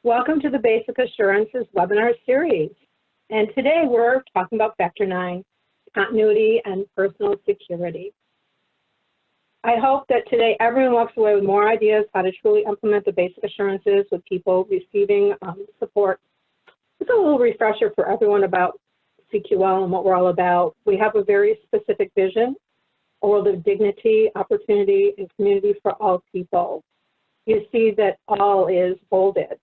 Welcome to the Basic Assurances webinar series. And today we're talking about Factor 9, continuity and personal security. I hope that today everyone walks away with more ideas how to truly implement the basic assurances with people receiving support. Just a little refresher for everyone about CQL and what we're all about. We have a very specific vision, a world of dignity, opportunity, and community for all people. You see that all is bolded.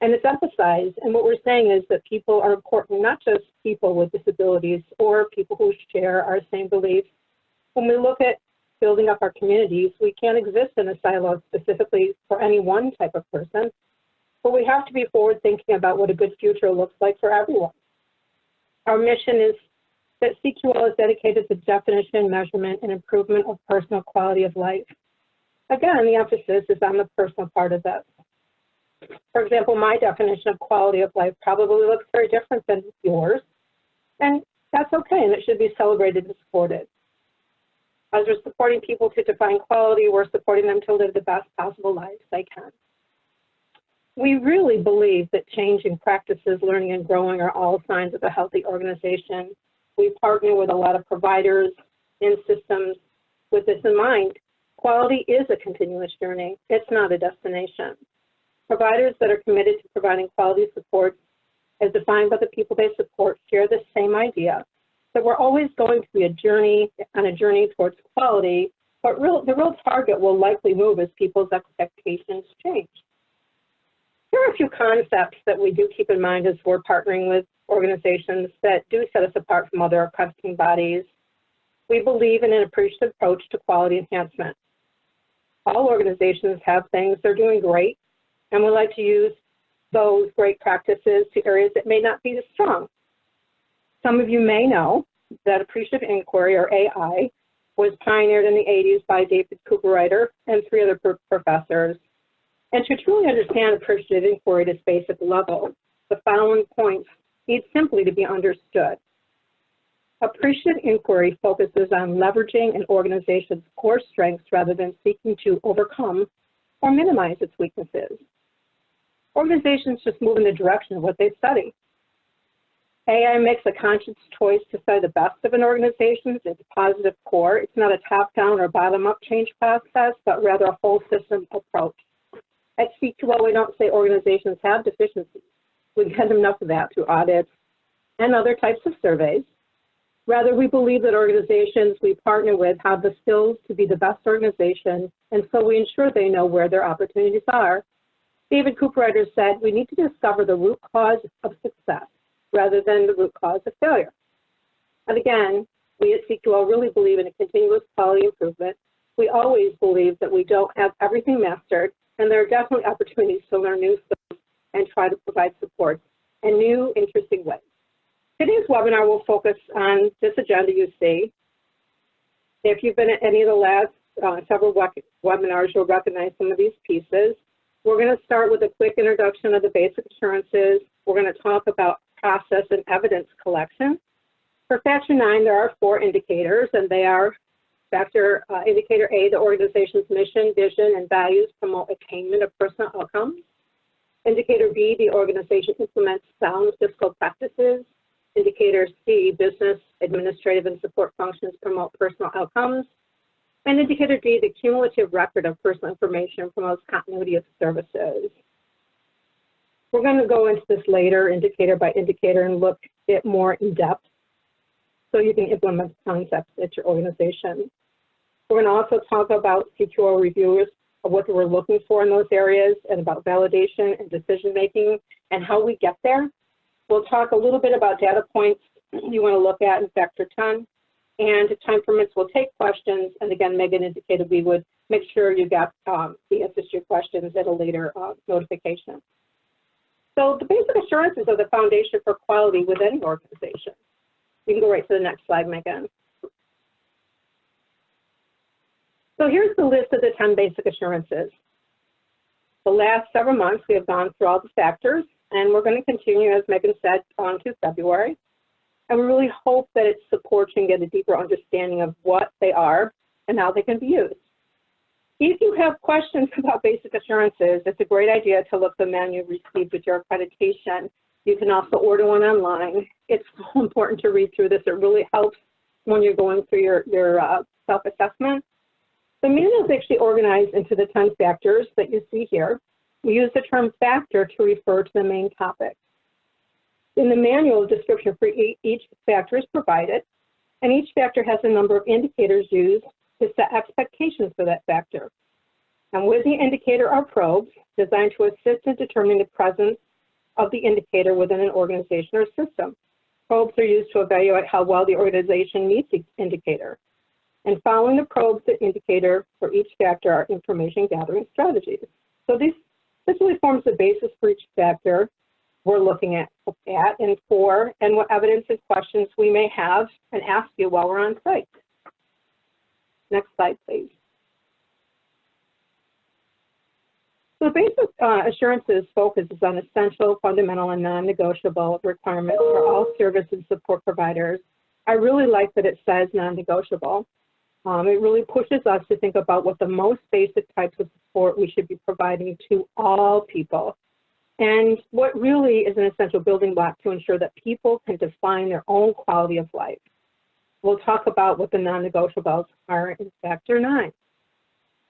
And it's emphasized, and what we're saying is that people are important, not just people with disabilities or people who share our same beliefs. When we look at building up our communities, we can't exist in a silo specifically for any one type of person, but we have to be forward thinking about what a good future looks like for everyone. Our mission is that CQL is dedicated to definition, measurement, and improvement of personal quality of life. Again, the emphasis is on the personal part of this. For example, my definition of quality of life probably looks very different than yours, and that's okay, and it should be celebrated and supported. As we're supporting people to define quality, we're supporting them to live the best possible lives they can. We really believe that changing practices, learning, and growing are all signs of a healthy organization. We partner with a lot of providers and systems with this in mind. Quality is a continuous journey. It's not a destination. Providers that are committed to providing quality support as defined by the people they support share the same idea that we're always going to be on a journey towards quality, but the real target will likely move as people's expectations change. Here are a few concepts that we do keep in mind as we're partnering with organizations that do set us apart from other accrediting bodies. We believe in an appreciative approach to quality enhancement. All organizations have things they're doing great, and we like to use those great practices to areas that may not be as strong. Some of you may know that appreciative inquiry, or AI, was pioneered in the 80s by David Cooperrider and 3 other professors. And to truly understand appreciative inquiry at its basic level, the following points need simply to be understood. Appreciative inquiry focuses on leveraging an organization's core strengths rather than seeking to overcome or minimize its weaknesses. Organizations just move in the direction of what they study. AI makes a conscious choice to study the best of an organization's, its positive core. It's not a top-down or bottom-up change process, but rather a whole system approach. At CQL, we don't say organizations have deficiencies. We get enough of that through audits and other types of surveys. Rather, we believe that organizations we partner with have the skills to be the best organization, and so we ensure they know where their opportunities are. David Cooperrider said, we need to discover the root cause of success rather than the root cause of failure. And again, we at CQL really believe in a continuous quality improvement. We always believe that we don't have everything mastered, and there are definitely opportunities to learn new skills and try to provide support in new, interesting ways. Today's webinar will focus on this agenda you see. If you've been at any of the last several webinars, you'll recognize some of these pieces. We're going to start with a quick introduction of the basic assurances. We're going to talk about process and evidence collection. For Factor 9, there are 4 indicators, and they are Indicator A, the organization's mission, vision, and values promote attainment of personal outcomes. Indicator B, the organization implements sound fiscal practices. Indicator C, business, administrative, and support functions promote personal outcomes. And Indicator D, the cumulative record of personal information promotes continuity of services. We're going to go into this later, indicator by indicator, and look at more in depth so you can implement concepts at your organization. We're going to also talk about CQL reviewers, of what we're looking for in those areas, and about validation and decision making and how we get there. We'll talk a little bit about data points you want to look at in Factor 10. And if time permits, we'll take questions. And again, Megan indicated we would make sure you got the answers to your questions at a later notification. So the basic assurances are the foundation for quality within any organization. You can go right to the next slide, Megan. So here's the list of the 10 basic assurances. The last several months, we have gone through all the factors, and we're going to continue, as Megan said, on to February. And we really hope that it supports you and get a deeper understanding of what they are and how they can be used. If you have questions about basic assurances, it's a great idea to look at the manual received with your accreditation. You can also order one online. It's so important to read through this. It really helps when you're going through your self-assessment. The manual is actually organized into the 10 factors that you see here. We use the term factor to refer to the main topic. In the manual, a description for each factor is provided, and each factor has a number of indicators used to set expectations for that factor. And with the indicator are probes designed to assist in determining the presence of the indicator within an organization or system. Probes are used to evaluate how well the organization meets the indicator. And following the probes, the indicator for each factor are information gathering strategies. So this really forms the basis for each factor we're looking at and for, and what evidence and questions we may have and ask you while we're on site. Next slide, please. So the basic assurances focuses on essential, fundamental, and non-negotiable requirements for all service and support providers. I really like that it says non-negotiable. It really pushes us to think about what the most basic types of support we should be providing to all people, and what really is an essential building block to ensure that people can define their own quality of life. We'll talk about what the non-negotiables are in Factor 9.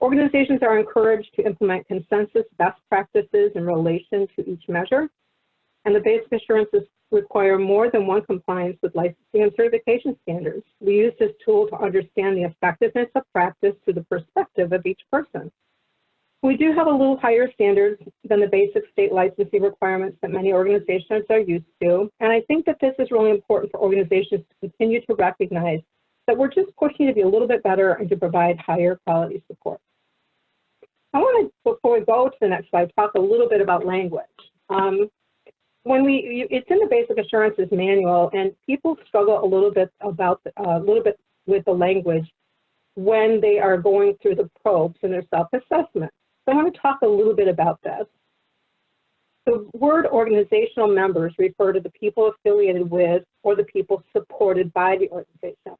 Organizations are encouraged to implement consensus best practices in relation to each measure, and the basic assurances require more than one compliance with licensing and certification standards. We use this tool to understand the effectiveness of practice through the perspective of each person. We do have a little higher standards than the basic state licensing requirements that many organizations are used to, and I think that this is really important for organizations to continue to recognize that we're just pushing to be a little bit better and to provide higher quality support. I want to, before we go to the next slide, talk a little bit about language. It's in the basic assurances manual, and people struggle a little bit with the language when they are going through the probes in their self-assessment. So I want to talk a little bit about this. The word organizational members refer to the people affiliated with or the people supported by the organization.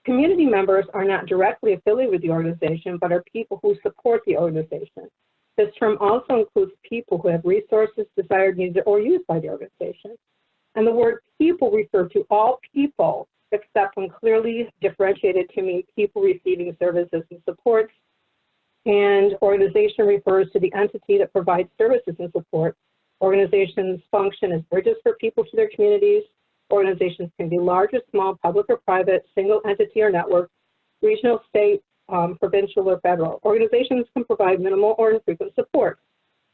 Community members are not directly affiliated with the organization, but are people who support the organization. This term also includes people who have resources, desired, needed, or used by the organization. And the word people refer to all people, except when clearly differentiated to mean people receiving services and supports. And organization refers to the entity that provides services and support. Organizations function as bridges for people to their communities. Organizations can be large or small, public or private, single entity or network, regional, state, provincial, or federal. Organizations can provide minimal or infrequent support.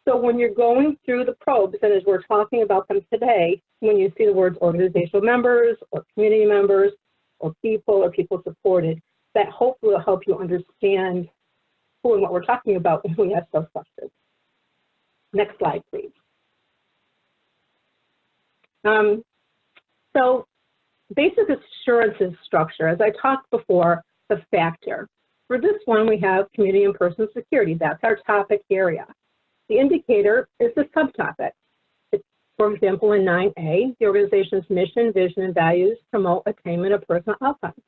So when you're going through the probes, and as we're talking about them today, when you see the words organizational members or community members or people supported, that hopefully will help you understand who and what we're talking about when we ask those questions. Next slide, please. So basic assurances structure, as I talked before, the factor. For this one, we have community and personal security. That's our topic area. The indicator is the subtopic. For example, in 9A, the organization's mission, vision, and values promote attainment of personal outcomes.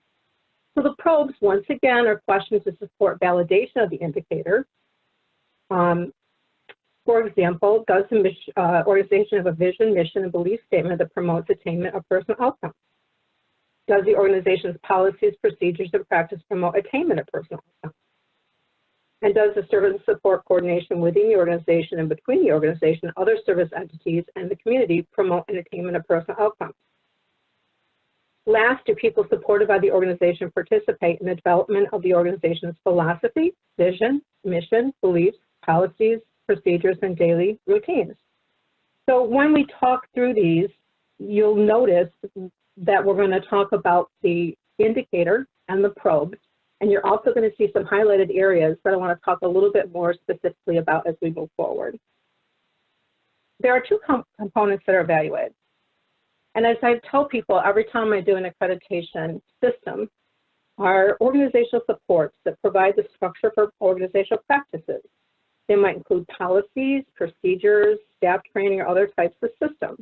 So the probes, once again, are questions to support validation of the indicator. For example, does the organization have a vision, mission, and belief statement that promotes attainment of personal outcomes? Does the organization's policies, procedures, and practice promote attainment of personal outcomes? And does the service and support coordination within the organization and between the organization, other service entities, and the community promote an attainment of personal outcomes? Last, do people supported by the organization participate in the development of the organization's philosophy, vision, mission, beliefs, policies, procedures, and daily routines? So when we talk through these, you'll notice that we're going to talk about the indicator and the probes, and you're also going to see some highlighted areas that I want to talk a little bit more specifically about as we move forward. There are two components that are evaluated. And as I tell people every time I do an accreditation system, are organizational supports that provide the structure for organizational practices. They might include policies, procedures, staff training, or other types of systems.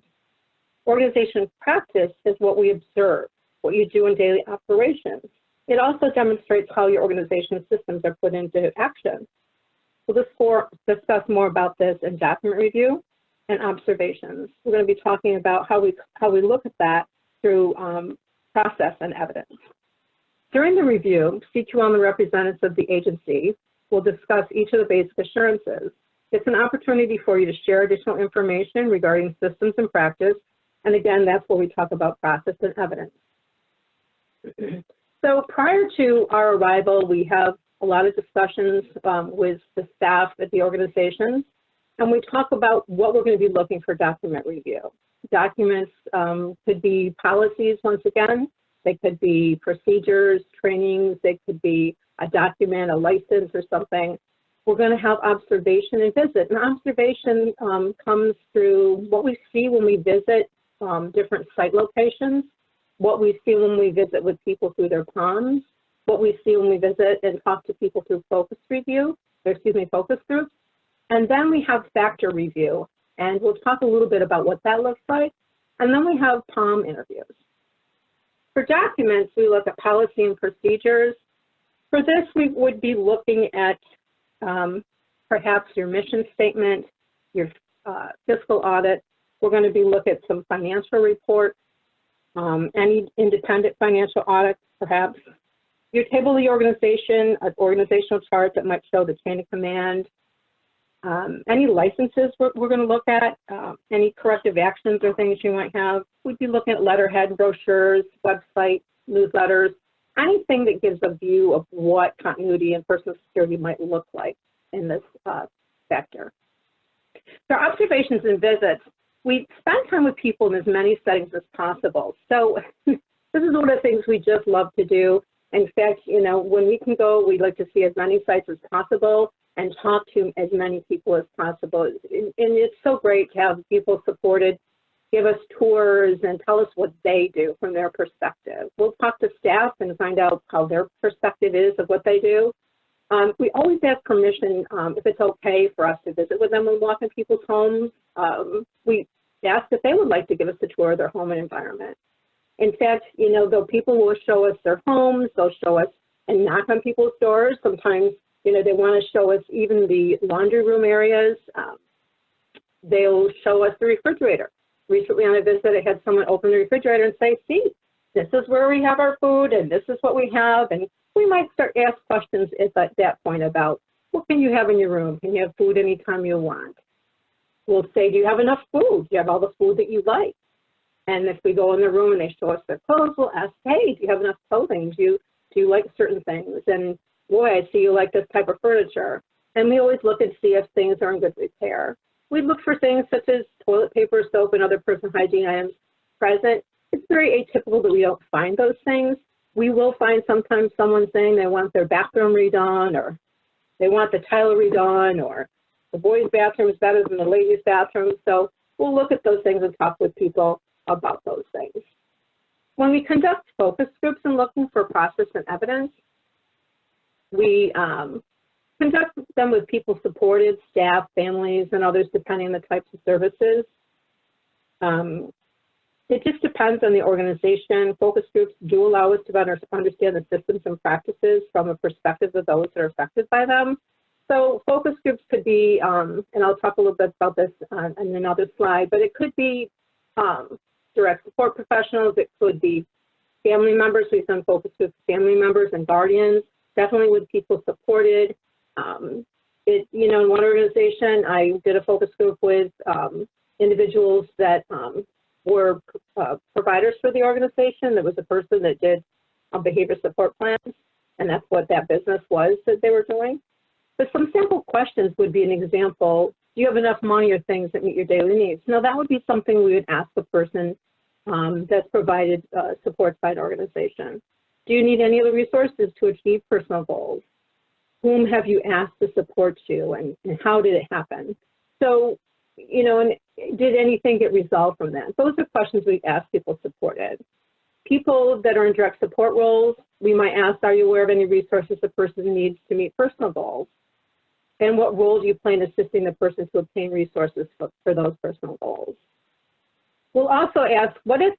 Organization practice is what we observe, what you do in daily operations. It also demonstrates how your organization's systems are put into action. We'll discuss more about this in document review and observations. We're going to be talking about how we look at that through process and evidence. During the review, CQL and the representatives of the agency will discuss each of the basic assurances. It's an opportunity for you to share additional information regarding systems and practice, and again, that's where we talk about process and evidence. So prior to our arrival, we have a lot of discussions with the staff at the organizations, and we talk about what we're going to be looking for document review. Documents could be policies, once again. They could be procedures, trainings. They could be a document, a license, or something. We're going to have observation and visit. And observation comes through what we see when we visit different site locations, what we see when we visit with people through their palms, what we see when we visit and talk to people through focus groups. And then we have factor review, and we'll talk a little bit about what that looks like. And then we have palm interviews. For documents, we look at policy and procedures. For this, we would be looking at perhaps your mission statement, your fiscal audit. We're going to be looking at some financial reports, any independent financial audits, perhaps. Your table of the organization, an organizational chart that might show the chain of command. Any licenses we're going to look at, any corrective actions or things you might have. We'd be looking at letterhead, brochures, website, newsletters, anything that gives a view of what continuity and personal security might look like in this sector. So observations and visits, we spend time with people in as many settings as possible. So this is one of the things we just love to do. In fact, you know, when we can go, we'd like to see as many sites as possible and talk to as many people as possible. And it's so great to have people supported, give us tours and tell us what they do from their perspective. We'll talk to staff and find out how their perspective is of what they do. We always ask permission if it's okay for us to visit with them when we walk in people's homes. We ask if they would like to give us a tour of their home and environment. In fact, you know, though people will show us their homes, they'll show us and knock on people's doors. Sometimes, you know, they want to show us even the laundry room areas. They'll show us the refrigerator. Recently on a visit, I had someone open the refrigerator and say, see, this is where we have our food and this is what we have. And we might start ask questions at that point about what can you have in your room? Can you have food anytime you want? We'll say, do you have enough food? Do you have all the food that you like? And if we go in the room and they show us their clothes, we'll ask, hey, do you have enough clothing? Do you like certain things? And boy, I see you like this type of furniture. And we always look and see if things are in good repair. We look for things such as toilet paper, soap, and other personal hygiene items present. It's very atypical that we don't find those things. We will find sometimes someone saying they want their bathroom redone, or they want the tile redone, or the boys' bathroom is better than the ladies' bathroom. So we'll look at those things and talk with people about those things. When we conduct focus groups and looking for process and evidence, we conduct them with people supported, staff, families, and others depending on the types of services. It just depends on the organization. Focus groups do allow us to understand the systems and practices from a perspective of those that are affected by them. So focus groups could be, and I'll talk a little bit about this on another slide, but it could be direct support professionals. It could be family members. We've done focus groups with family members and guardians, definitely with people supported. You know, in one organization, I did a focus group with individuals that were providers for the organization. There was a person that did behavior support plans, and that's what that business was that they were doing. But some simple questions would be an example. Do you have enough money or things that meet your daily needs? No, that would be something we would ask the person that's provided supports by an organization. Do you need any other resources to achieve personal goals? Whom have you asked to support you, and how did it happen? So, you know, and did anything get resolved from that? Those are questions we ask people supported. People that are in direct support roles, we might ask, are you aware of any resources the person needs to meet personal goals? And what role do you play in assisting the person to obtain resources for those personal goals? We'll also ask, what if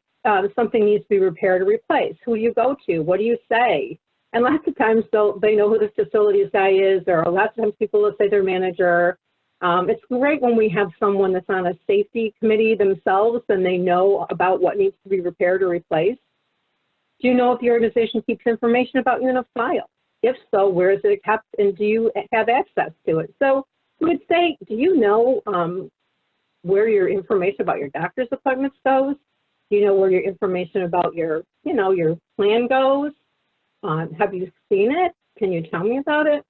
something needs to be repaired or replaced? Who do you go to? What do you say? And lots of times they know who the facilities guy is, or lots of times people will say their manager. It's great when we have someone that's on a safety committee themselves and they know about what needs to be repaired or replaced. Do you know if the organization keeps information about you in a file? If so, where is it kept and do you have access to it? So we would say, do you know where your information about your doctor's appointments goes? Do you know where your information about your plan goes? Have you seen it? Can you tell me about it?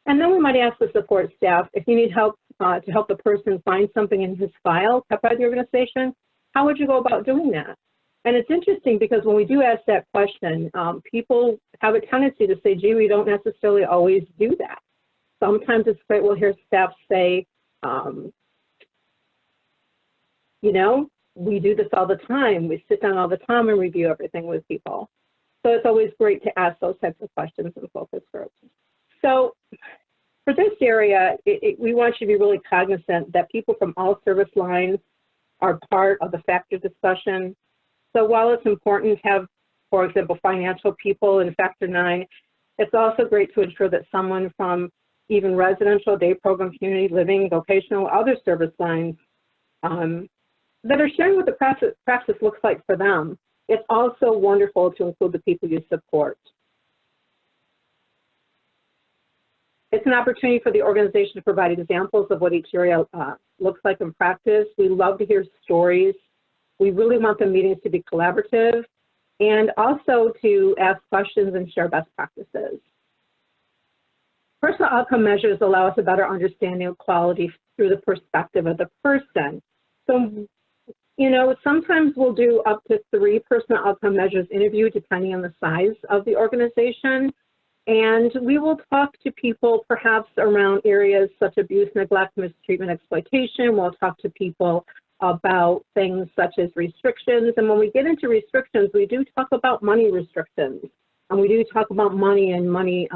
And then we might ask the support staff, if you need help to help the person find something in his file kept by the organization, how would you go about doing that? And it's interesting because when we do ask that question, people have a tendency to say, gee, we don't necessarily always do that. Sometimes it's great, we'll hear staff say, we do this all the time. We sit down all the time and review everything with people. So it's always great to ask those types of questions in focus groups. So for this area, we want you to be really cognizant that people from all service lines are part of the factor discussion. So while it's important to have, for example, financial people in Factor 9, it's also great to ensure that someone from even residential, day program, community living, vocational, other service lines that are sharing what the practice looks like for them. It's also wonderful to include the people you support. It's an opportunity for the organization to provide examples of what each area looks like in practice. We love to hear stories. We really want the meetings to be collaborative and also to ask questions and share best practices. Personal outcome measures allow us a better understanding of quality through the perspective of the person. So, sometimes we'll do up to 3 personal outcome measures interview depending on the size of the organization. And we will talk to people perhaps around areas such as abuse, neglect, mistreatment, exploitation. We'll talk to people about things such as restrictions. And when we get into restrictions, we do talk about money restrictions. And we do talk about money and money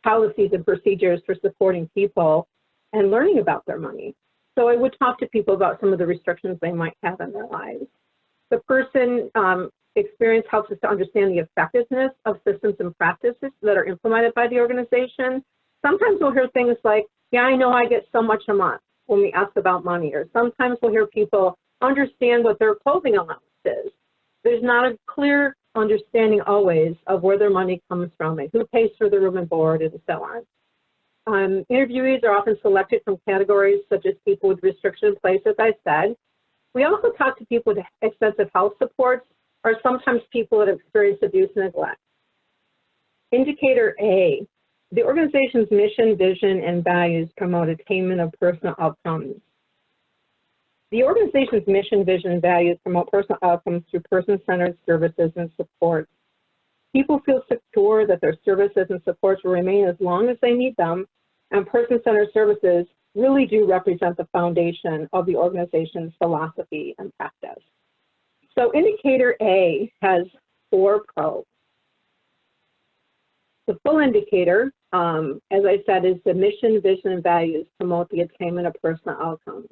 policies and procedures for supporting people and learning about their money. So I would talk to people about some of the restrictions they might have in their lives. The person experience helps us to understand the effectiveness of systems and practices that are implemented by the organization. Sometimes we'll hear things like, yeah, I know I get so much a month when we ask about money, or sometimes we'll hear people understand what their clothing allowance is. There's not a clear understanding always of where their money comes from and who pays for the room and board and so on. Interviewees are often selected from categories such as people with restriction in place, as I said. We also talk to people with extensive health supports or sometimes people that experience abuse and neglect. Indicator A, the organization's mission, vision, and values promote attainment of personal outcomes. The organization's mission, vision, and values promote personal outcomes through person-centered services and supports. People feel secure that their services and supports will remain as long as they need them, and person-centered services really do represent the foundation of the organization's philosophy and practice. So indicator A has 4 probes. The full indicator, as I said, is the mission, vision, and values promote the attainment of personal outcomes.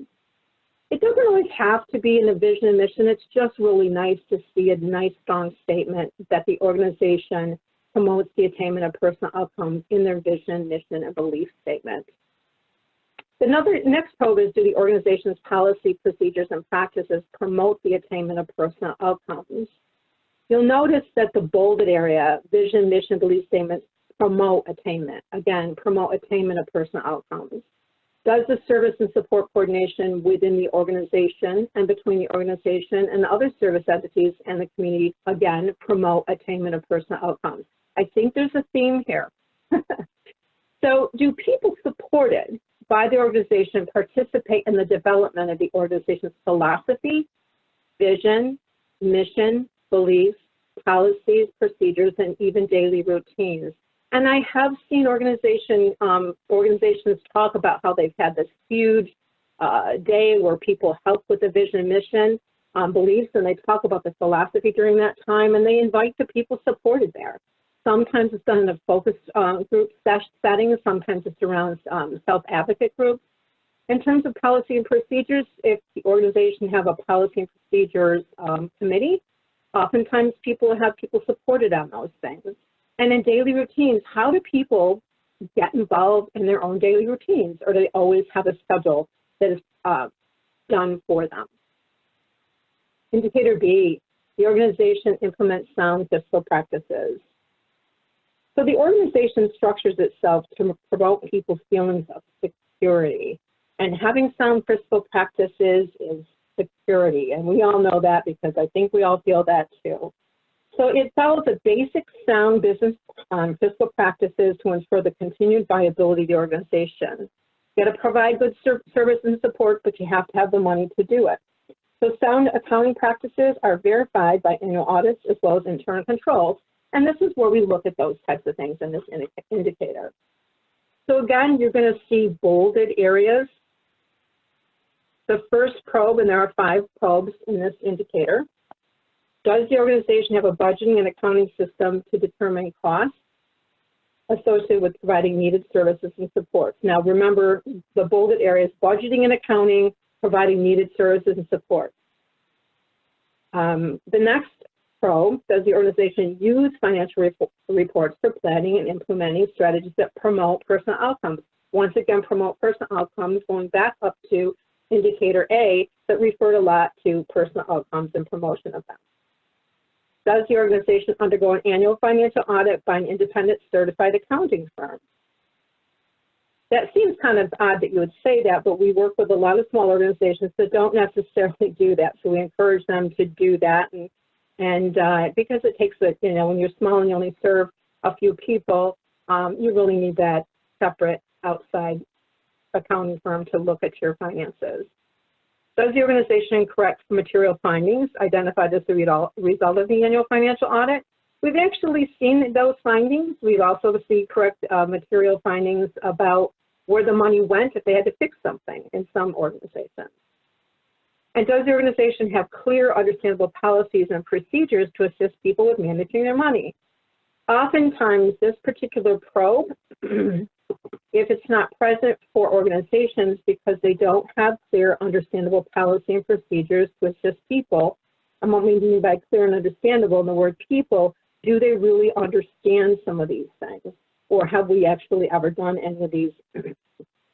It doesn't always have to be in a vision and mission. It's just really nice to see a nice, strong statement that the organization promotes the attainment of personal outcomes in their vision, mission, and belief statement. The next probe is, do the organization's policy, procedures, and practices promote the attainment of personal outcomes? You'll notice that the bolded area, vision, mission, belief statements, promote attainment. Again, promote attainment of personal outcomes. Does the service and support coordination within the organization and between the organization and the other service entities and the community, again, promote attainment of personal outcomes? I think there's a theme here. So do people supported by the organization participate in the development of the organization's philosophy, vision, mission, beliefs, policies, procedures, and even daily routines? And I have seen organizations talk about how they've had this huge day where people help with the vision and mission beliefs, and they talk about the philosophy during that time, and they invite the people supported there. Sometimes it's done in a focus group setting, sometimes it's around self-advocate groups. In terms of policy and procedures, if the organization have a policy and procedures committee, Oftentimes people have people supported on those things. And in daily routines, how do people get involved in their own daily routines, or do they always have a schedule that is done for them? Indicator B, the organization implements sound fiscal practices. So the organization structures itself to promote people's feelings of security. And having sound fiscal practices is security. And we all know that because I think we all feel that too. So it follows a basic sound business fiscal practices to ensure the continued viability of the organization. You got to provide good service and support, but you have to have the money to do it. So sound accounting practices are verified by annual audits as well as internal controls. And this is where we look at those types of things in this indicator. So again, you're going to see bolded areas. The first probe, and there are 5 probes in this indicator. Does the organization have a budgeting and accounting system to determine costs associated with providing needed services and supports? Now remember, the bolded areas: budgeting and accounting, providing needed services and support. The next probe: does the organization use financial reports for planning and implementing strategies that promote personal outcomes? Once again, promote personal outcomes, going back up to indicator A, that referred a lot to personal outcomes and promotion of them. Does the organization undergo an annual financial audit by an independent certified accounting firm? That seems kind of odd that you would say that, but we work with a lot of small organizations that don't necessarily do that. So we encourage them to do that. And because it takes, when you're small and you only serve a few people, you really need that separate outside accounting firm to look at your finances. Does the organization correct material findings identified as the result of the annual financial audit? We've actually seen those findings. We've also seen correct material findings about where the money went if they had to fix something in some organizations. And does the organization have clear, understandable policies and procedures to assist people with managing their money? Oftentimes, this particular probe, if it's not present for organizations because they don't have clear, understandable policy and procedures to assist people, and what we mean by clear and understandable in the word people, do they really understand some of these things? Or have we actually ever done any of these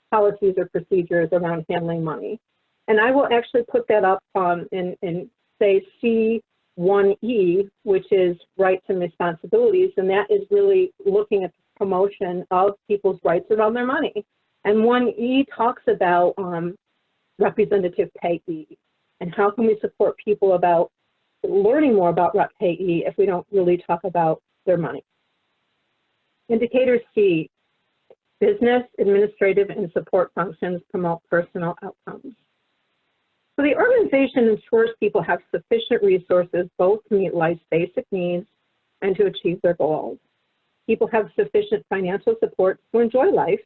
policies or procedures around handling money? And I will actually put that up in say C1E, which is rights and responsibilities, and that is really looking at the promotion of people's rights around their money. And 1E talks about representative payee, and how can we support people about learning more about rep payee if we don't really talk about their money. Indicator C, business, administrative, and support functions promote personal outcomes. So the organization ensures people have sufficient resources both to meet life's basic needs and to achieve their goals. People have sufficient financial support to enjoy life,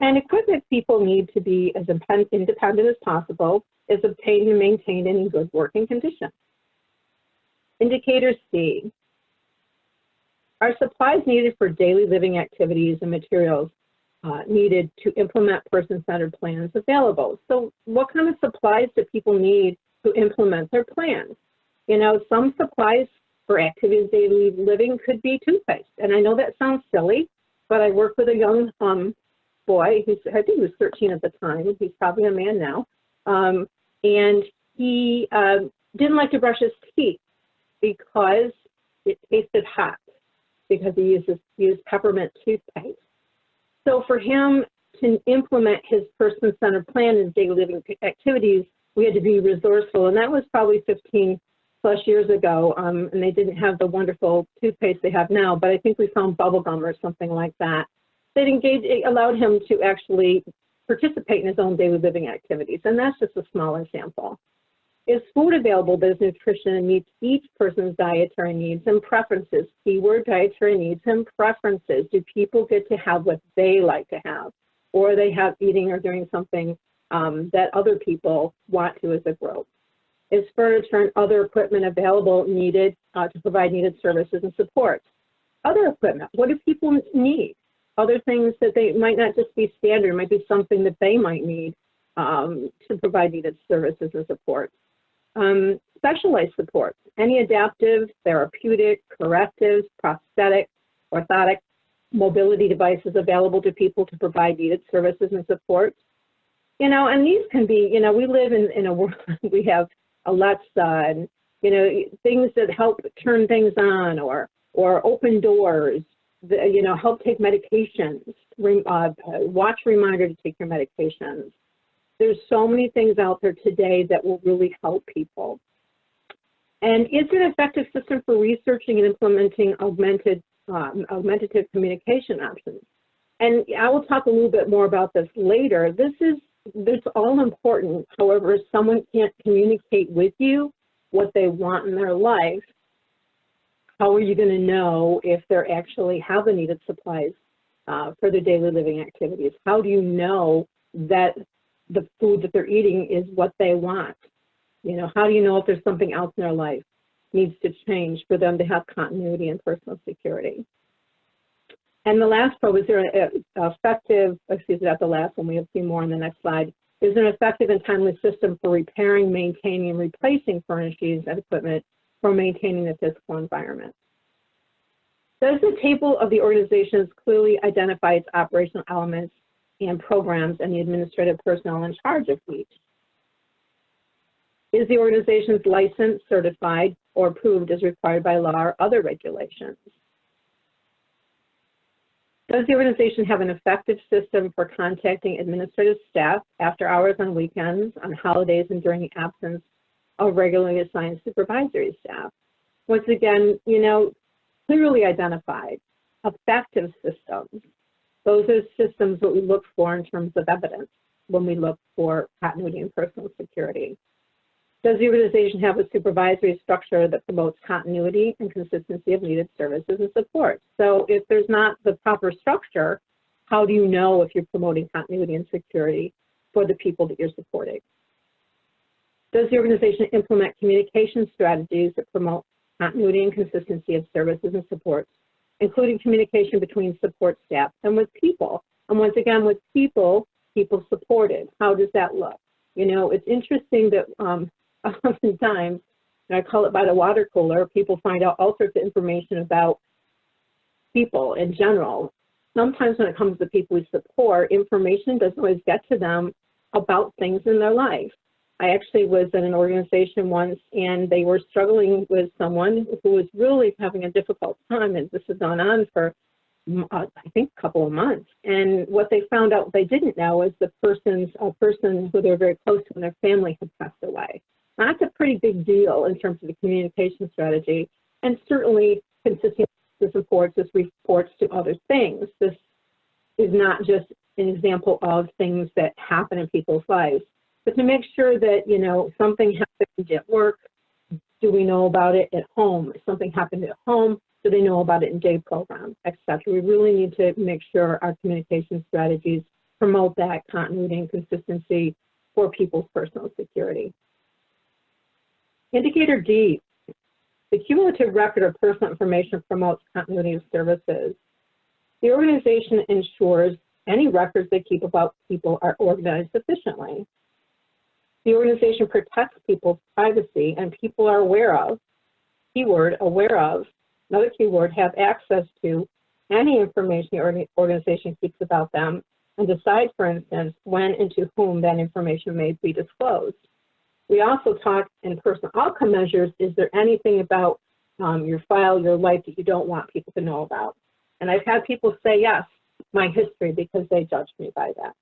and equipment people need to be as independent as possible is obtained and maintained in good working condition. Indicator C, are supplies needed for daily living activities and materials needed to implement person-centered plans available? So what kind of supplies do people need to implement their plans? You know, some supplies for activities of daily living could be toothpaste. And I know that sounds silly, but I work with a young boy, I think he was 13 at the time, he's probably a man now, and he didn't like to brush his teeth because it tasted hot, because he used peppermint toothpaste. So for him to implement his person-centered plan in daily living activities, we had to be resourceful, and that was probably 15 plus years ago, and they didn't have the wonderful toothpaste they have now, but I think we found bubble gum or something like that. It allowed him to actually participate in his own daily living activities, and that's just a small example. Is food available that is nutrition and meets each person's dietary needs and preferences? Keyword, dietary needs and preferences. Do people get to have what they like to have? Or are they eating or doing something that other people want to as a group? Is furniture and other equipment available needed to provide needed services and supports? Other equipment, what do people need? Other things that they might not just be standard, it might be something that they might need to provide needed services and supports. Specialized supports, any adaptive, therapeutic, corrective, prosthetic, orthotic, mobility devices available to people to provide needed services and supports. You know, and these can be, you know, we live in a world, we have Alexa and, you know, things that help turn things on or open doors, you know, help take medications, watch reminder to take your medications. There's so many things out there today that will really help people. And it's an effective system for researching and implementing augmentative communication options. And I will talk a little bit more about this later. This all important. However, if someone can't communicate with you what they want in their life, how are you going to know if they actually have the needed supplies for their daily living activities? How do you know that the food that they're eating is what they want? You know, how do you know if there's something else in their life needs to change for them to have continuity and personal security? And the last part, is there an effective, excuse me, not the last one, we have a few more on the next slide, is there an effective and timely system for repairing, maintaining, and replacing furnishings and equipment for maintaining the physical environment? Does the table of the organizations clearly identify its operational elements and programs and the administrative personnel in charge of each? Is the organization's licensed, certified, or approved as required by law or other regulations? Does the organization have an effective system for contacting administrative staff after hours on weekends, on holidays, and during the absence of regularly assigned supervisory staff? Once again, you know, clearly identified, effective systems. Those are systems that we look for in terms of evidence when we look for continuity and personal security. Does the organization have a supervisory structure that promotes continuity and consistency of needed services and support? So if there's not the proper structure, how do you know if you're promoting continuity and security for the people that you're supporting? Does the organization implement communication strategies that promote continuity and consistency of services and supports, including communication between support staff and with people? And once again, with people supported, how does that look? You know, it's interesting that oftentimes, and I call it by the water cooler, people find out all sorts of information about people in general. Sometimes when it comes to people we support, information doesn't always get to them about things in their life. I actually was in an organization once, and they were struggling with someone who was really having a difficult time, and this has gone on for, I think, a couple of months. And what they found out they didn't know is a person who they were very close to and their family had passed away. That's a pretty big deal in terms of the communication strategy, and certainly consistent with reports, this reports to other things. This is not just an example of things that happen in people's lives, but to make sure that, you know, something happened at work, do we know about it at home? If something happened at home, do they know about it in day programs, etc. We really need to make sure our communication strategies promote that continuity and consistency for people's personal security. Indicator D, the cumulative record of personal information promotes continuity of services. The organization ensures any records they keep about people are organized efficiently. The organization protects people's privacy and people are aware of, keyword, aware of, another keyword, have access to any information the organization keeps about them and decide, for instance, when and to whom that information may be disclosed. We also talk in personal outcome measures, is there anything about your file, your life that you don't want people to know about? And I've had people say, yes, my history, because they judged me by that.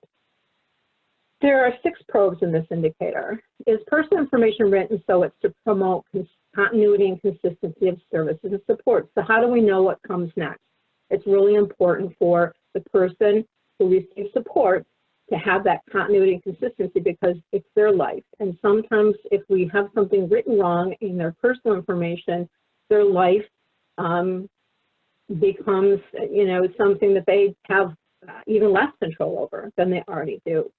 There are 6 probes in this indicator. Is personal information written so it's to promote continuity and consistency of services and support? So how do we know what comes next? It's really important for the person who receives support to have that continuity and consistency because it's their life. And sometimes if we have something written wrong in their personal information, their life becomes, you know, something that they have even less control over than they already do.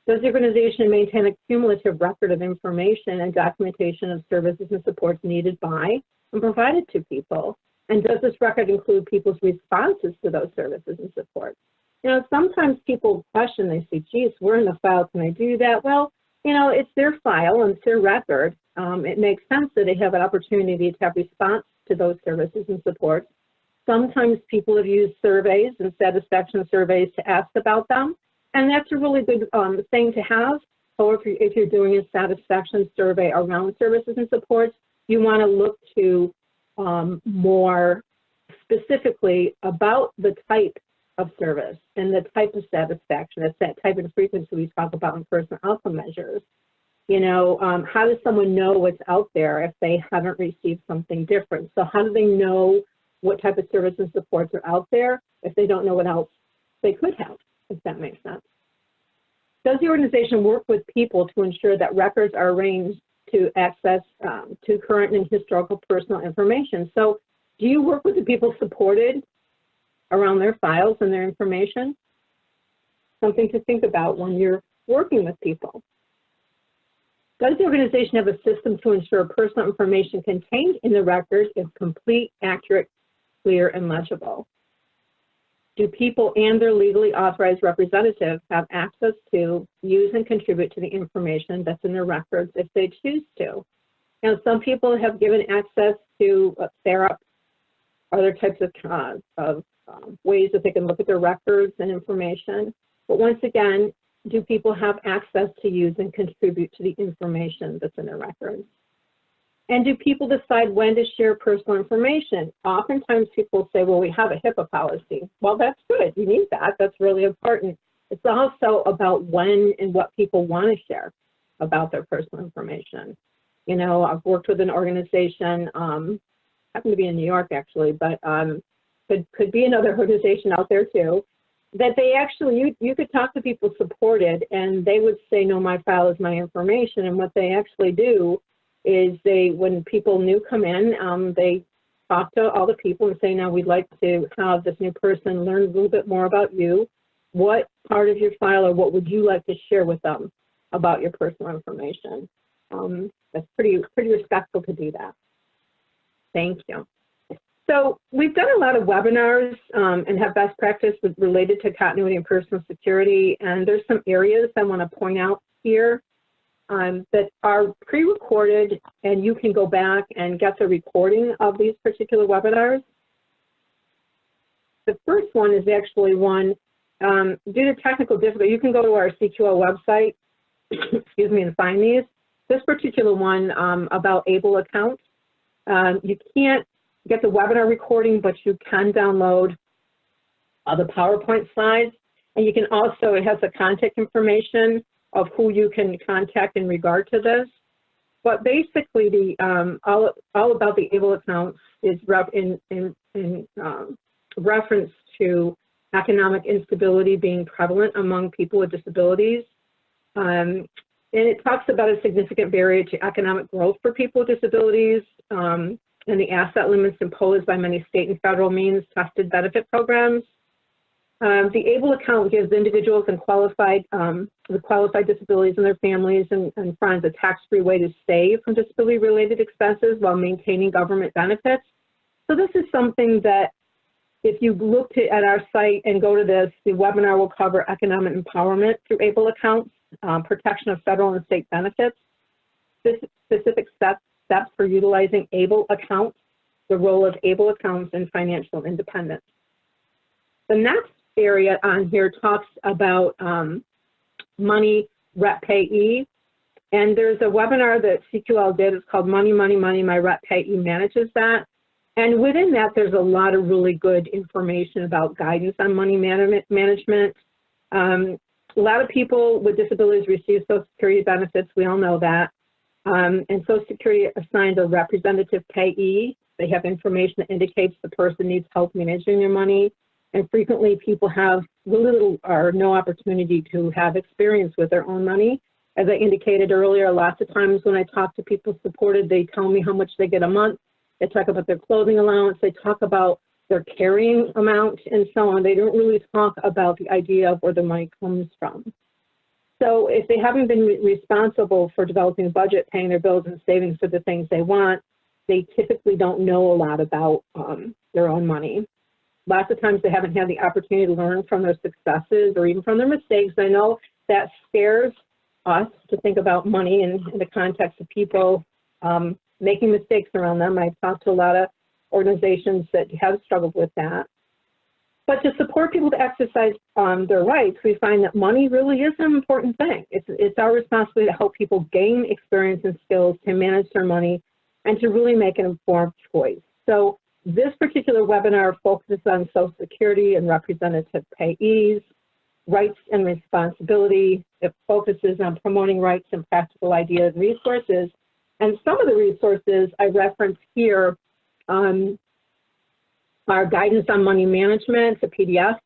Does the organization maintain a cumulative record of information and documentation of services and supports needed by and provided to people? And does this record include people's responses to those services and supports? You know, sometimes people question, they say, geez, we're in the file, can I do that? Well, you know, it's their file and it's their record. it makes sense that they have an opportunity to have response to those services and supports. Sometimes people have used surveys and satisfaction surveys to ask about them, and that's a really good thing to have. Or if you're doing a satisfaction survey around services and supports, you want to look to more specifically about the type of service and the type of satisfaction. It's that type of frequency we talk about in personal outcome measures. You know, how does someone know what's out there if they haven't received something different? So how do they know what type of services and supports are out there if they don't know what else they could have, if that makes sense? Does the organization work with people to ensure that records are arranged to access to current and historical personal information? So do you work with the people supported around their files and their information? Something to think about when you're working with people. Does the organization have a system to ensure personal information contained in the records is complete, accurate, clear, and legible? Do people and their legally authorized representatives have access to, use, and contribute to the information that's in their records if they choose to? Now, some people have given access to THERAP, other types of ways that they can look at their records and information. But once again, do people have access to use and contribute to the information that's in their records? And do people decide when to share personal information? Oftentimes people say, well, we have a HIPAA policy. Well, that's good. You need that. That's really important. It's also about when and what people want to share about their personal information. You know, I've worked with an organization, happened to be in New York actually, but could be another organization out there too, that they actually, you could talk to people supported and they would say, no, my file is my information. And what they actually do is when people new come in, they talk to all the people and say, now we'd like to have this new person learn a little bit more about you. What part of your file or what would you like to share with them about your personal information? That's pretty respectful to do that. Thank you. So we've done a lot of webinars and have best practice related to continuity and personal security. And there's some areas I want to point out here that are pre-recorded, and you can go back and get the recording of these particular webinars. The first one is actually one, due to technical difficulty, you can go to our CQL website, excuse me, and find these. This particular one about ABLE accounts, you can't get the webinar recording, but you can download the PowerPoint slides. And you can also, it has the contact information of who you can contact in regard to this. But basically, the all about the ABLE accounts is in reference to economic instability being prevalent among people with disabilities. And it talks about a significant barrier to economic growth for people with disabilities, and the asset limits imposed by many state and federal means tested benefit programs. The ABLE account gives individuals and qualified disabilities and their families and friends a tax-free way to save from disability-related expenses while maintaining government benefits. So this is something that if you look at our site and go to this, the webinar will cover economic empowerment through ABLE accounts, protection of federal and state benefits, specific steps for utilizing ABLE accounts, the role of ABLE accounts in financial independence. The next area on here talks about money rep payee, and there's a webinar that CQL did. It's called Money, Money, Money, My Rep Payee Manages That. And within that, there's a lot of really good information about guidance on money management. A lot of people with disabilities receive Social Security benefits. We all know that. And Social Security assigns a representative payee. They have information that indicates the person needs help managing their money. And frequently people have little or no opportunity to have experience with their own money. As I indicated earlier, lots of times when I talk to people supported, they tell me how much they get a month. They talk about their clothing allowance. They talk about their carrying amount and so on. They don't really talk about the idea of where the money comes from. So if they haven't been responsible for developing a budget, paying their bills and savings for the things they want, they typically don't know a lot about their own money. Lots of times they haven't had the opportunity to learn from their successes or even from their mistakes. I know that scares us to think about money in the context of people making mistakes around them. I've talked to a lot of organizations that have struggled with that. But to support people to exercise their rights, we find that money really is an important thing. It's our responsibility to help people gain experience and skills to manage their money and to really make an informed choice. So this particular webinar focuses on Social Security and representative payees, rights and responsibility. It focuses on promoting rights and practical ideas and resources. And some of the resources I reference here our guidance on money management, a PDF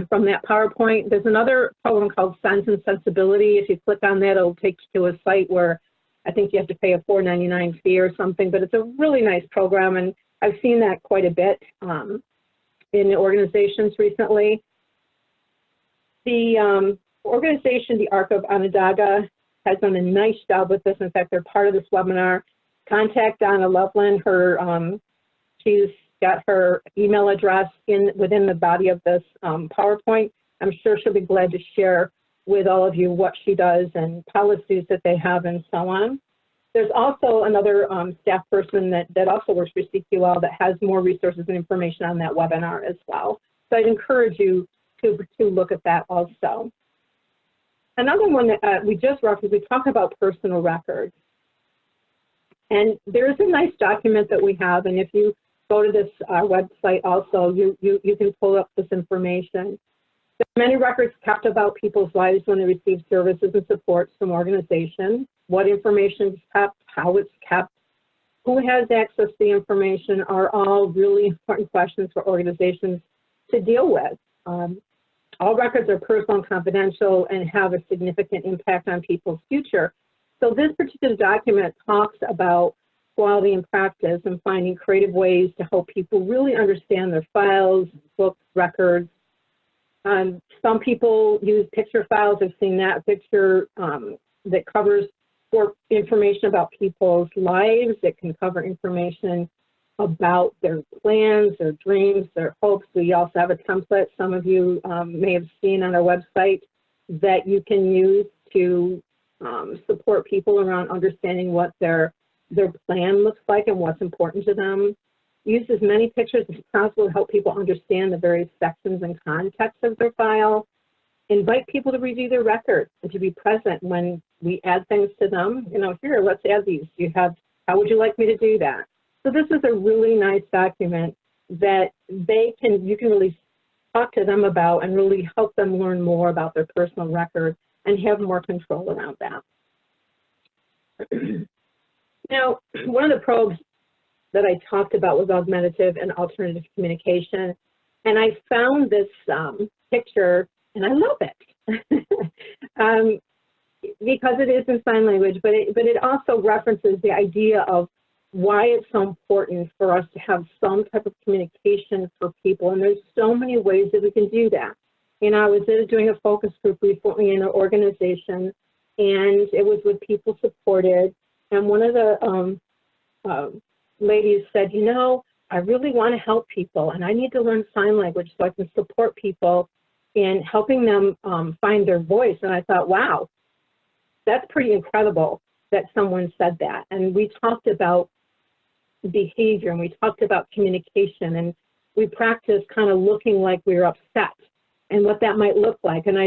from that PowerPoint. There's another program called Sense and Sensibility. If you click on that, it'll take you to a site where I think you have to pay a $4.99 fee or something, but it's a really nice program, and I've seen that quite a bit in the organizations recently. The organization, the Arc of Onondaga, has done a nice job with this. In fact, they're part of this webinar. Contact Donna Loveland. She's got her email address within the body of this PowerPoint. I'm sure she'll be glad to share with all of you what she does and policies that they have and so on. There's also another staff person that also works for CQL that has more resources and information on that webinar as well. So I'd encourage you to look at that also. Another one that we just referenced, we talked about personal records. And there is a nice document that we have, and if you go to this website also, you can pull up this information. There are many records kept about people's lives when they receive services and supports from organizations. What information is kept, how it's kept, who has access to the information are all really important questions for organizations to deal with. All records are personal and confidential and have a significant impact on people's future. So this particular document talks about quality and practice and finding creative ways to help people really understand their files, books, records. Some people use picture files. I've seen that picture that covers information about people's lives. It can cover information about their plans, their dreams, their hopes. We also have a template some of you may have seen on our website that you can use to support people around understanding what their plan looks like and what's important to them. Use as many pictures as possible to help people understand the various sections and context of their file. Invite people to review their records and to be present when we add things to them. You know, here, let's add these. How would you like me to do that? So this is a really nice document that you can really talk to them about and really help them learn more about their personal record and have more control around that. Now, one of the probes that I talked about was augmentative and alternative communication, and I found this picture, and I love it because it is in sign language, but it also references the idea of why it's so important for us to have some type of communication for people, and there's so many ways that we can do that. You know, I was doing a focus group recently in an organization, and it was with people supported. And one of the ladies said, you know, I really want to help people, and I need to learn sign language so I can support people in helping them find their voice. And I thought, wow, that's pretty incredible that someone said that. And we talked about behavior, and we talked about communication, and we practiced kind of looking like we were upset and what that might look like. And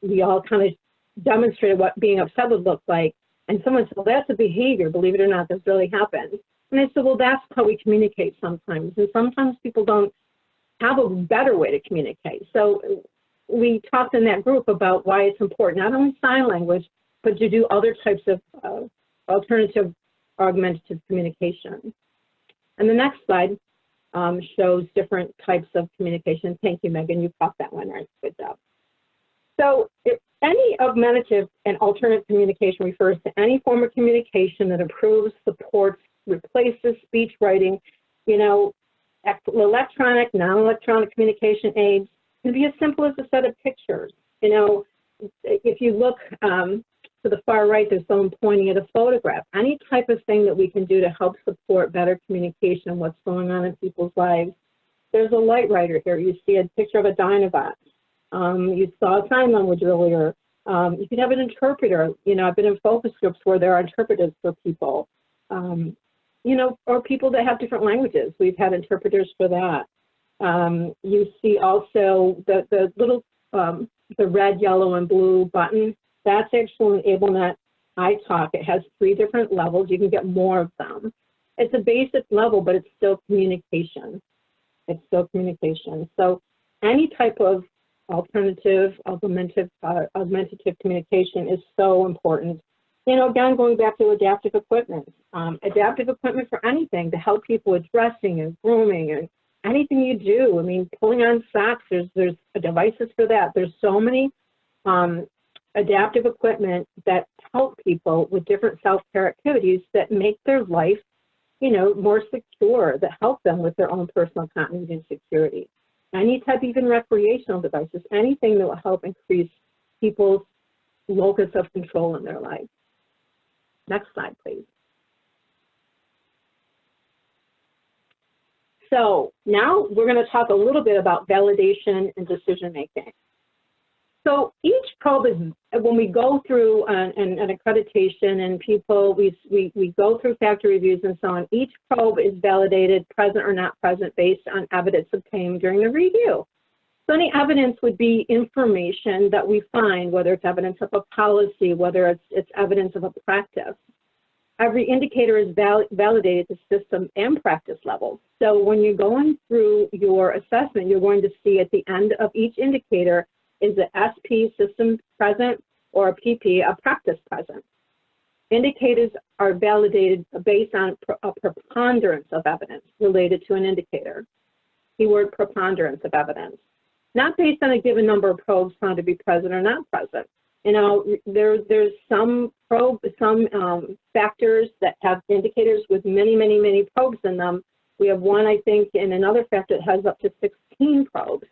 we all kind of demonstrated what being upset would look like. And someone said, well, that's a behavior. Believe it or not, this really happens. And I said, well, that's how we communicate sometimes. And sometimes people don't have a better way to communicate. So we talked in that group about why it's important, not only sign language, but to do other types of alternative augmentative communication. And the next slide shows different types of communication. Thank you, Megan. You caught that one right. Good job. So any augmentative and alternate communication refers to any form of communication that improves, supports, replaces speech, writing, you know, electronic, non-electronic communication aids. It can be as simple as a set of pictures. You know, if you look to the far right, there's someone pointing at a photograph. Any type of thing that we can do to help support better communication and what's going on in people's lives. There's a light writer here. You see a picture of a Dynabot. You saw sign language earlier. You could have an interpreter. You know, I've been in focus groups where there are interpreters for people. you know, or people that have different languages. We've had interpreters for that. You see also the little, the red, yellow, and blue button. That's actually AbleNet iTalk. It has 3 different levels. You can get more of them. It's a basic level, but it's still communication. It's still communication. So any type of alternative, augmentative communication is so important. You know, again, going back to adaptive equipment. Adaptive equipment for anything to help people with dressing and grooming and anything you do. I mean, pulling on socks, there's devices for that. There's so many adaptive equipment that help people with different self-care activities that make their life, you know, more secure, that help them with their own personal continuity and security. Any type, even recreational devices, anything that will help increase people's locus of control in their life. Next slide, please. So now we're going to talk a little bit about validation and decision making. So each probe is, when we go through an accreditation and people, we go through factory reviews and so on, each probe is validated, present or not present, based on evidence obtained during the review. So any evidence would be information that we find, whether it's evidence of a policy, whether it's evidence of a practice. Every indicator is validated at the system and practice level. So when you're going through your assessment, you're going to see at the end of each indicator, is the SP system present or a PP, a practice present. Indicators are validated based on a preponderance of evidence related to an indicator. Keyword preponderance of evidence. Not based on a given number of probes found to be present or not present. You know, there's some factors that have indicators with many probes in them. We have one, I think, in another factor that has up to 16 probes.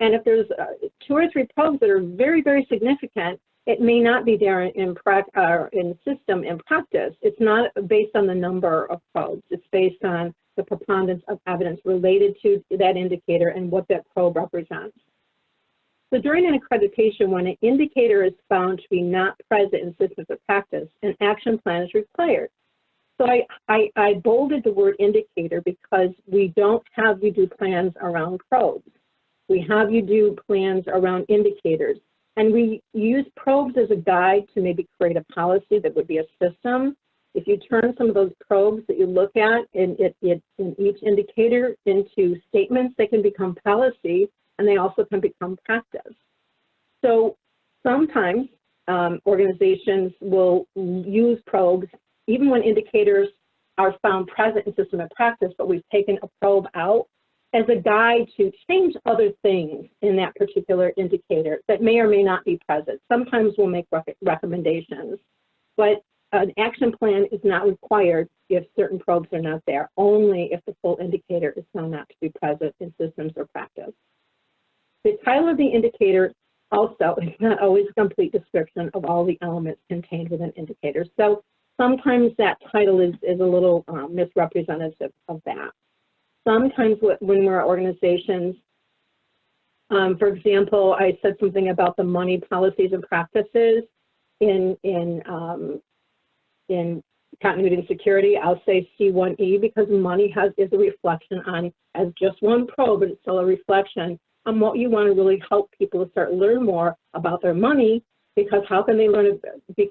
And if there's 2 or 3 probes that are very significant, it may not be there in system in practice. It's not based on the number of probes. It's based on the preponderance of evidence related to that indicator and what that probe represents. So during an accreditation, when an indicator is found to be not present in systems of practice, an action plan is required. So I bolded the word indicator because we don't have you do plans around probes. We have you do plans around indicators. And we use probes as a guide to maybe create a policy that would be a system. If you turn some of those probes that you look at in each indicator into statements, they can become policy, and they also can become practice. So sometimes organizations will use probes even when indicators are found present in system of practice, but we've taken a probe out as a guide to change other things in that particular indicator that may or may not be present. Sometimes we'll make recommendations, but an action plan is not required if certain probes are not there, only if the full indicator is found not to be present in systems or practice. The title of the indicator also is not always a complete description of all the elements contained within indicators. So sometimes that title is a little misrepresentative of that. Sometimes when we're organizations, for example, I said something about the money policies and practices in continuity and security. I'll say C1E because money is a reflection on, as just one probe, but it's still a reflection on what you want to really help people to start learn more about their money, because how can they learn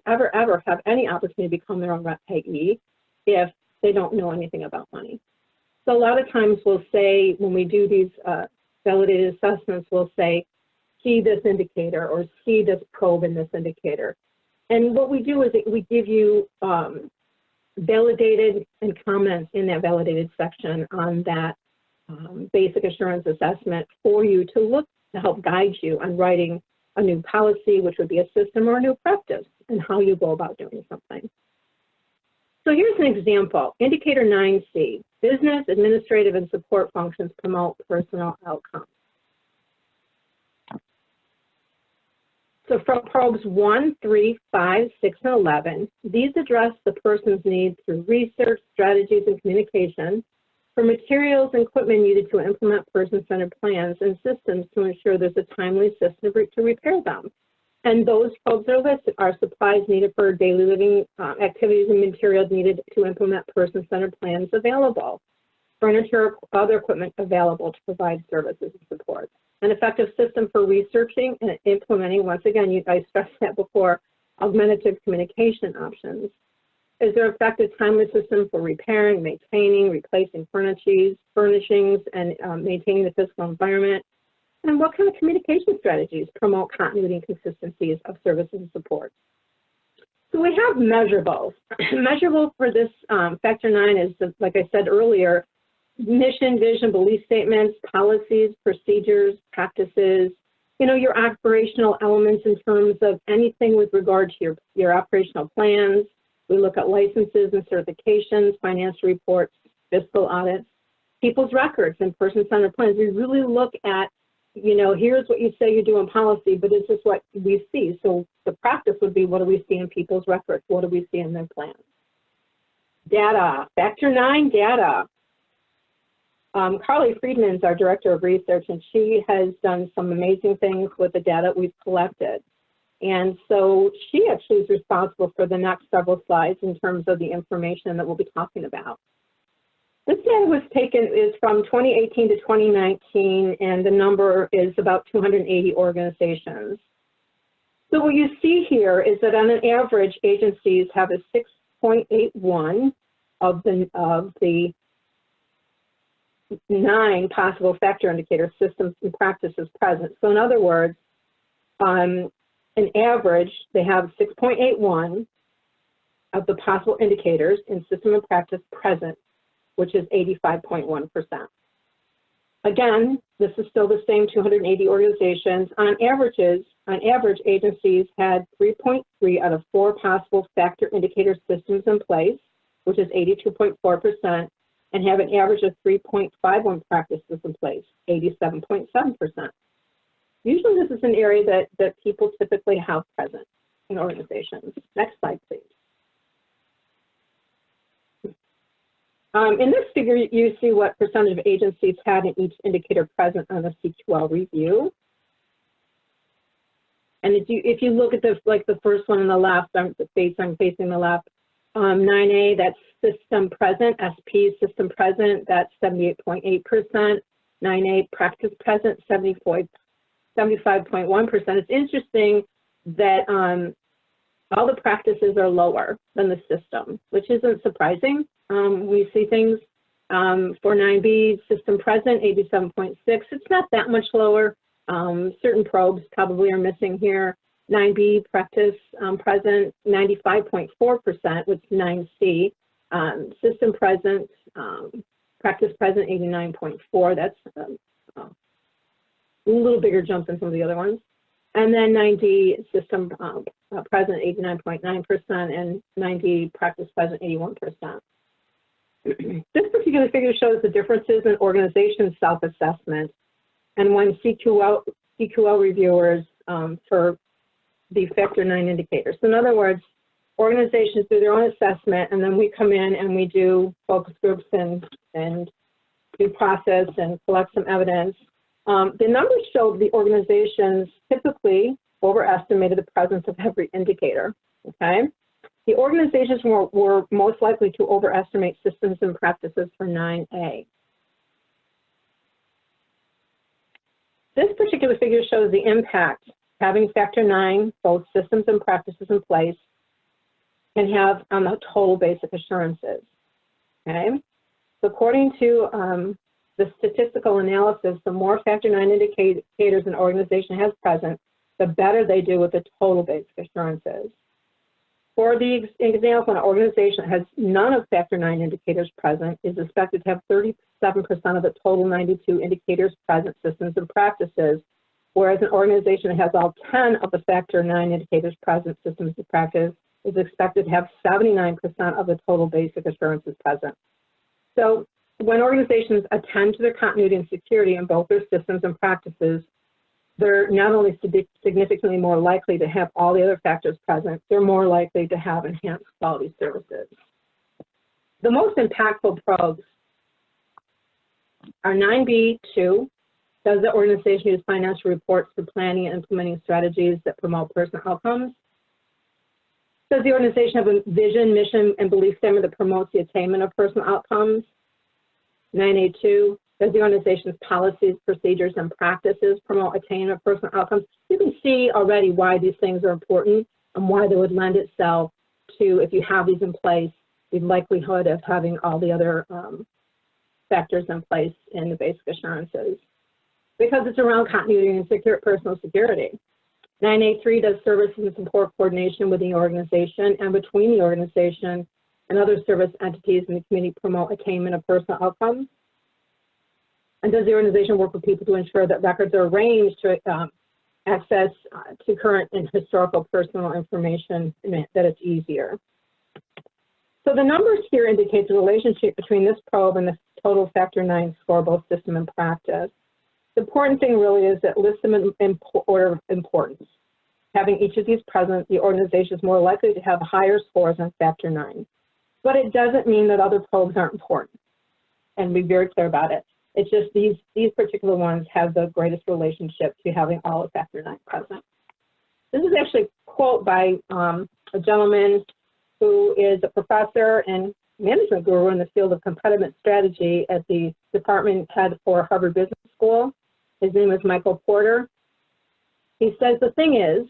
ever have any opportunity to become their own rep payee if they don't know anything about money? So a lot of times we'll say, when we do these validated assessments, we'll say, see this indicator or see this probe in this indicator. And what we do is we give you validated and comments in that validated section on that basic assurance assessment for you to look to help guide you on writing a new policy, which would be a system or a new practice, and how you go about doing something. So here's an example. Indicator 9C, business, administrative, and support functions promote personal outcomes. So from probes 1, 3, 5, 6, and 11, these address the person's needs through research, strategies, and communication for materials and equipment needed to implement person-centered plans and systems to ensure there's a timely system to repair them. And those probes are listed, are supplies needed for daily living activities and materials needed to implement person-centered plans available, furniture, other equipment available to provide services and support. An effective system for researching and implementing, once again, I stressed that before, augmentative communication options. Is there an effective timely system for repairing, maintaining, replacing furnishings, and maintaining the physical environment? And what kind of communication strategies promote continuity and consistencies of services and support? So we have measurables. Measurable for this Factor 9 is, like I said earlier, mission, vision, belief statements, policies, procedures, practices, your operational elements in terms of anything with regard to your operational plans. We look at licenses and certifications, financial reports, fiscal audits, people's records, and person-centered plans. We really look at, here's what you say you do in policy, but is this what we see? So the practice would be, what do we see in people's records? What do we see in their plans? Data, Factor 9 data. Carly Friedman's our Director of Research, and she has done some amazing things with the data we've collected. And so she actually is responsible for the next several slides in terms of the information that we'll be talking about. This data is from 2018 to 2019, and the number is about 280 organizations. So what you see here is that on an average, agencies have a 6.81 of the 9 possible factor indicator systems and practices present. So in other words, an average, they have 6.81 of the possible indicators in system and practice present, which is 85.1%. Again, this is still the same 280 organizations. On average, agencies had 3.3 out of 4 possible factor indicator systems in place, which is 82.4%, and have an average of 3.51 practices in place, 87.7%. Usually this is an area that people typically have present in organizations. Next slide, please. In this figure, you see what percentage of agencies had in each indicator present on the CQL review. And if you look at the first one on the left, I'm facing the left, 9A, that's system present, SP system present, that's 78.8%. 9A practice present, 75.1%. It's interesting that all the practices are lower than the system, which isn't surprising. We see things for 9B, system present, 87.6. It's not that much lower. Certain probes probably are missing here. 9B, practice present, 95.4%, which is 9C. System present, practice present, 89.4. That's a little bigger jump than some of the other ones. And then 9D, system present, 89.9%, and 9D, practice present, 81%. This particular figure shows the differences in organization self-assessment and when CQL reviewers for the Factor 9 indicators. So in other words, organizations do their own assessment, and then we come in and we do focus groups and do process and collect some evidence. The numbers show the organizations typically overestimated the presence of every indicator, okay? The organizations were most likely to overestimate systems and practices for 9A. This particular figure shows the impact having Factor 9, both systems and practices in place, can have on the total basic assurances, okay? So according to the statistical analysis, the more Factor 9 indicators an organization has present, the better they do with the total basic assurances. For the example, an organization that has none of Factor 9 indicators present is expected to have 37% of the total 92 indicators present systems and practices, whereas an organization that has all 10 of the Factor 9 indicators present systems and practice is expected to have 79% of the total basic assurances present. So when organizations attend to their continuity and security in both their systems and practices, they're not only significantly more likely to have all the other factors present, they're more likely to have enhanced quality services. The most impactful probes are 9B2, Does the organization use financial reports for planning and implementing strategies that promote personal outcomes? Does the organization have a vision, mission, and belief statement that promotes the attainment of personal outcomes? 9A2, does the organization's policies, procedures, and practices promote attainment of personal outcomes? You can see already why these things are important and why they would lend itself to, if you have these in place, the likelihood of having all the other factors in place in the basic assurances. Because it's around continuity and personal security. 9A3 does services and support coordination within the organization and between the organization and other service entities in the community promote attainment of personal outcomes. And does the organization work with people to ensure that records are arranged to access to current and historical personal information and that it's easier? So the numbers here indicate the relationship between this probe and the total Factor 9 score, both system and practice. The important thing really is that list them in order of importance. Having each of these present, the organization is more likely to have higher scores on Factor 9. But it doesn't mean that other probes aren't important, and be very clear about it. It's just these particular ones have the greatest relationship to having all of Factor 9 present. This is actually a quote by a gentleman who is a professor and management guru in the field of competitive strategy at the department head for Harvard Business School. His name is Michael Porter. He says the thing is,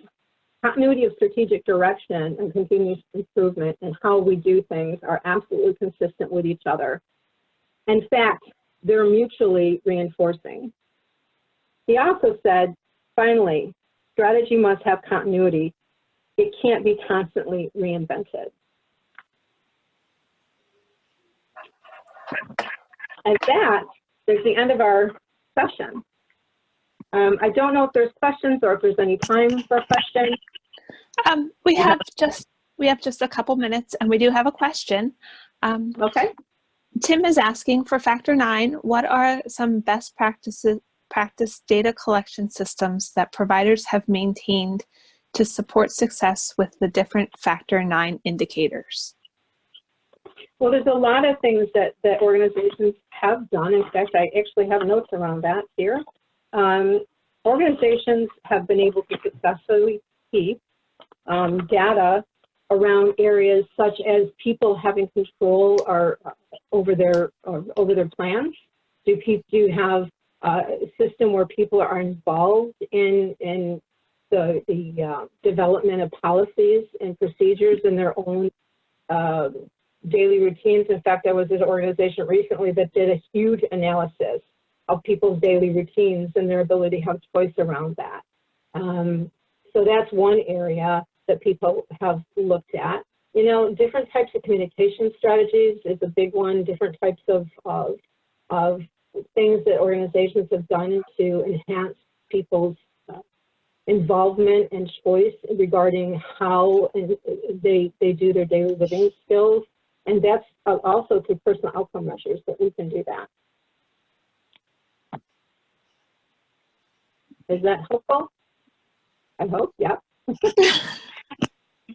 continuity of strategic direction and continuous improvement in how we do things are absolutely consistent with each other. In fact, they're mutually reinforcing. He also said, finally, strategy must have continuity. It can't be constantly reinvented. And that is the end of our session. I don't know if there's questions or if there's any time for a question. We have just a couple minutes, and we do have a question. Okay. Tim is asking, for Factor 9, what are some best practice data collection systems that providers have maintained to support success with the different Factor 9 indicators? Well, there's a lot of things that organizations have done. In fact, I actually have notes around that here. Organizations have been able to successfully keep data around areas such as people having control over their plans. Do have a system where people are involved in the development of policies and procedures in their own daily routines? In fact, I was at an organization recently that did a huge analysis of people's daily routines and their ability to have choice around that. So that's one area that people have looked at. You know, different types of communication strategies is a big one, different types of things that organizations have done to enhance people's involvement and choice regarding how they do their daily living skills. And that's also through personal outcome measures that we can do that. Is that helpful? I hope, yeah.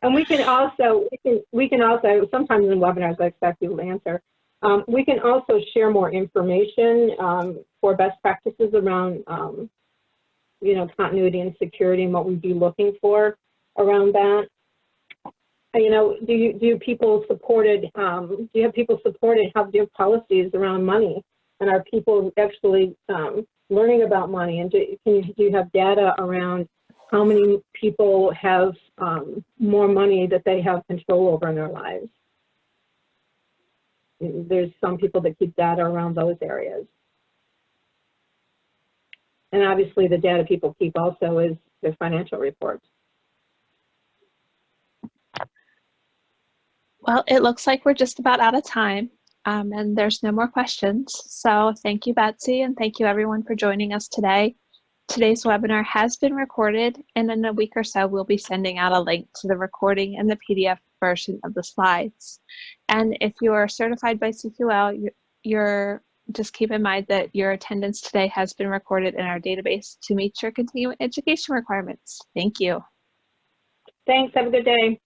And we can also, sometimes in webinars I expect people to answer, we can also share more information for best practices around, you know, continuity and security and what we'd be looking for around that. You know, do people supported, do you have people supported, have your policies around money? And are people actually learning about money? And do you have data around how many people have more money that they have control over in their lives? There's some people that keep data around those areas. And obviously the data people keep also is their financial reports. Well, it looks like we're just about out of time, and there's no more questions. So thank you, Betsy, and thank you everyone for joining us today. Today's webinar has been recorded, and in a week or so, we'll be sending out a link to the recording and the PDF version of the slides. And if you are certified by CQL, just keep in mind that your attendance today has been recorded in our database to meet your continuing education requirements. Thank you. Thanks. Have a good day.